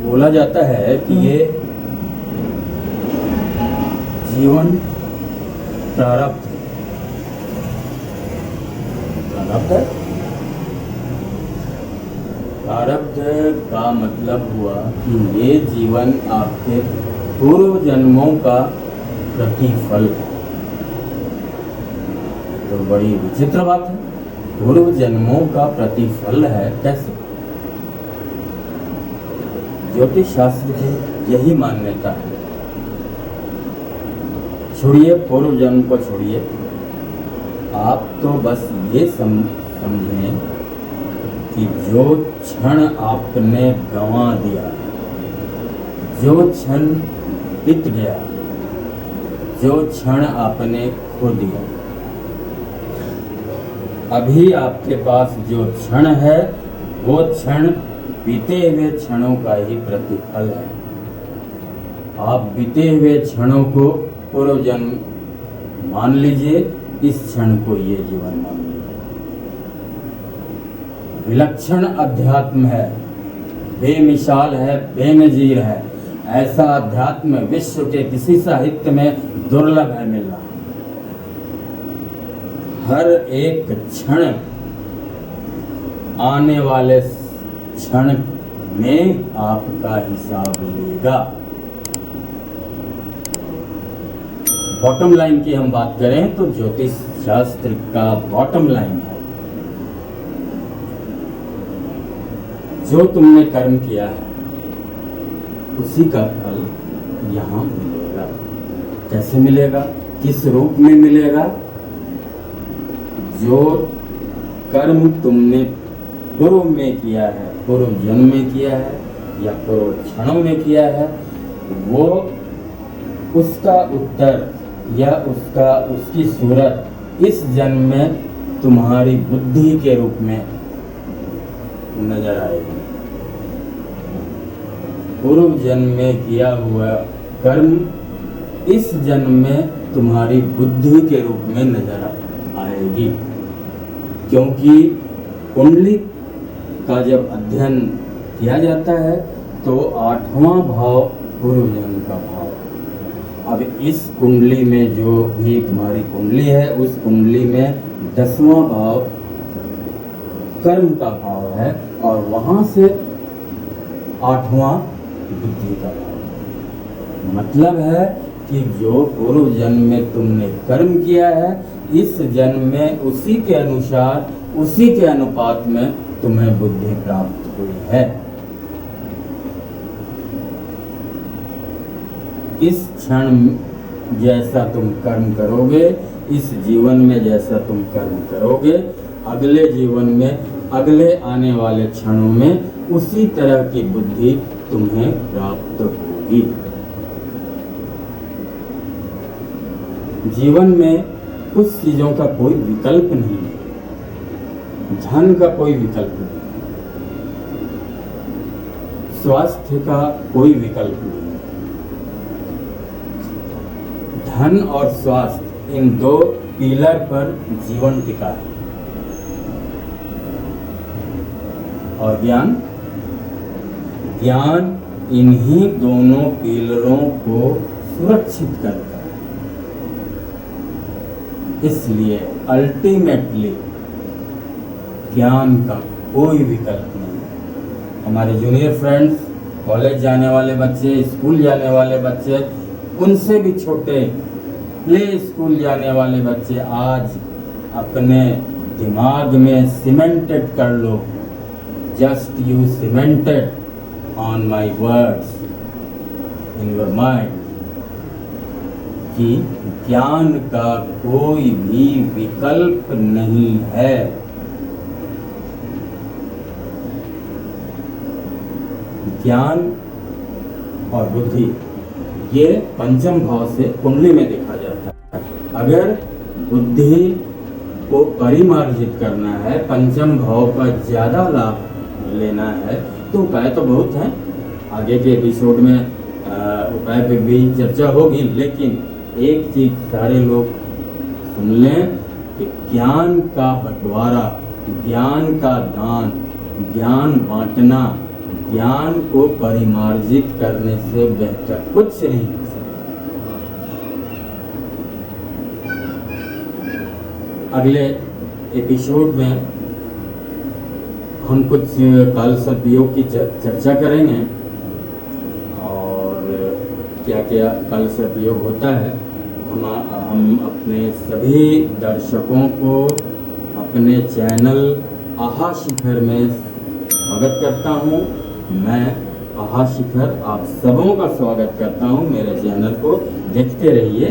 बोला जाता है कि ये जीवन प्रारब्ध है। प्रारब्ध का मतलब हुआ कि ये जीवन आपके पूर्व जन्मों का प्रतिफल है। तो बड़ी विचित्र बात है, पूर्व जन्मों का प्रतिफल है। कैसे? ज्योतिष शास्त्र की यही मान्यता है। छोड़िए पूर्व जन्म को, छोड़िए, आप तो बस ये समझें कि जो क्षण आपने गंवा दिया, जो क्षण बीत गया, जो क्षण आपने खो दिया, अभी आपके पास जो क्षण है वो क्षण बीते हुए क्षणों का ही प्रतिफल है। आप बीते हुए क्षणों को पूर्व जन्म मान लीजिए, इस क्षण को ये जीवन मान लीजिए। विलक्षण अध्यात्म है, बेमिसाल है, बेनजीर है। ऐसा अध्यात्म विश्व के किसी साहित्य में दुर्लभ है मिलना। हर एक क्षण आने वाले क्षण में आपका हिसाब लेगा। बॉटम लाइन की हम बात करें तो ज्योतिष शास्त्र का बॉटम लाइन है, जो तुमने कर्म किया है उसी का फल यहाँ मिलेगा। कैसे मिलेगा? किस रूप में मिलेगा? जो कर्म तुमने पूर्व में किया है, पूर्व जन्म में किया है या पूर्व क्षणों में किया है, वो उसका उत्तर या उसकी सूरत इस जन्म में तुम्हारी बुद्धि के रूप में नजर आएगी। पूर्व जन्म में किया हुआ कर्म इस जन्म में तुम्हारी बुद्धि के रूप में नजर आएगी, क्योंकि कुंडली का जब अध्ययन किया जाता है तो 8वां भाव पूर्व जन्म का भाव। अब इस कुंडली में जो भी तुम्हारी कुंडली है, उस कुंडली में 10वां भाव कर्म का भाव है और वहां से 8वां बुद्धि का भाव। मतलब है कि जो पूर्व जन्म में तुमने कर्म किया है, इस जन्म में उसी के अनुसार, उसी के अनुपात में तुम्हें बुद्धि प्राप्त हुई है। इस क्षण जैसा तुम कर्म करोगे, इस जीवन में जैसा तुम कर्म करोगे, अगले जीवन में, अगले आने वाले क्षणों में उसी तरह की बुद्धि तुम्हें प्राप्त होगी। जीवन में कुछ चीजों का कोई विकल्प नहीं है। धन का कोई विकल्प नहीं, स्वास्थ्य का कोई विकल्प नहीं। धन और स्वास्थ्य, इन दो पिलर पर जीवन टिका है। और ज्ञान इन्हीं दोनों पिलरों को सुरक्षित करता है। इसलिए अल्टीमेटली ज्ञान का कोई विकल्प नहीं है। हमारे जूनियर फ्रेंड्स, कॉलेज जाने वाले बच्चे, स्कूल जाने वाले बच्चे, उनसे भी छोटे प्ले स्कूल जाने वाले बच्चे, आज अपने दिमाग में सीमेंटेड कर लो, just you cemented on my words in your mind, कि ज्ञान का कोई भी विकल्प नहीं है। ज्ञान और बुद्धि ये पंचम भाव से कुंडली में देखा जाता है। अगर बुद्धि को परिमार्जित करना है, पंचम भाव का ज़्यादा लाभ लेना है, तो उपाय तो बहुत हैं। आगे के एपिसोड में उपाय पे भी चर्चा होगी, लेकिन एक चीज सारे लोग सुन लें कि ज्ञान का बंटवारा, ज्ञान का दान, ज्ञान बांटना ज्ञान को परिमार्जित करने से बेहतर कुछ नहीं हो सकता। अगले एपिसोड में हम कुछ काल सर्प योग की चर्चा करेंगे और क्या क्या काल सर्प योग होता है। हम अपने सभी दर्शकों को अपने चैनल आहा शिखर में स्वागत करता हूँ। मैं आहा शिखर आप सबों का स्वागत करता हूँ। मेरे चैनल को देखते रहिए।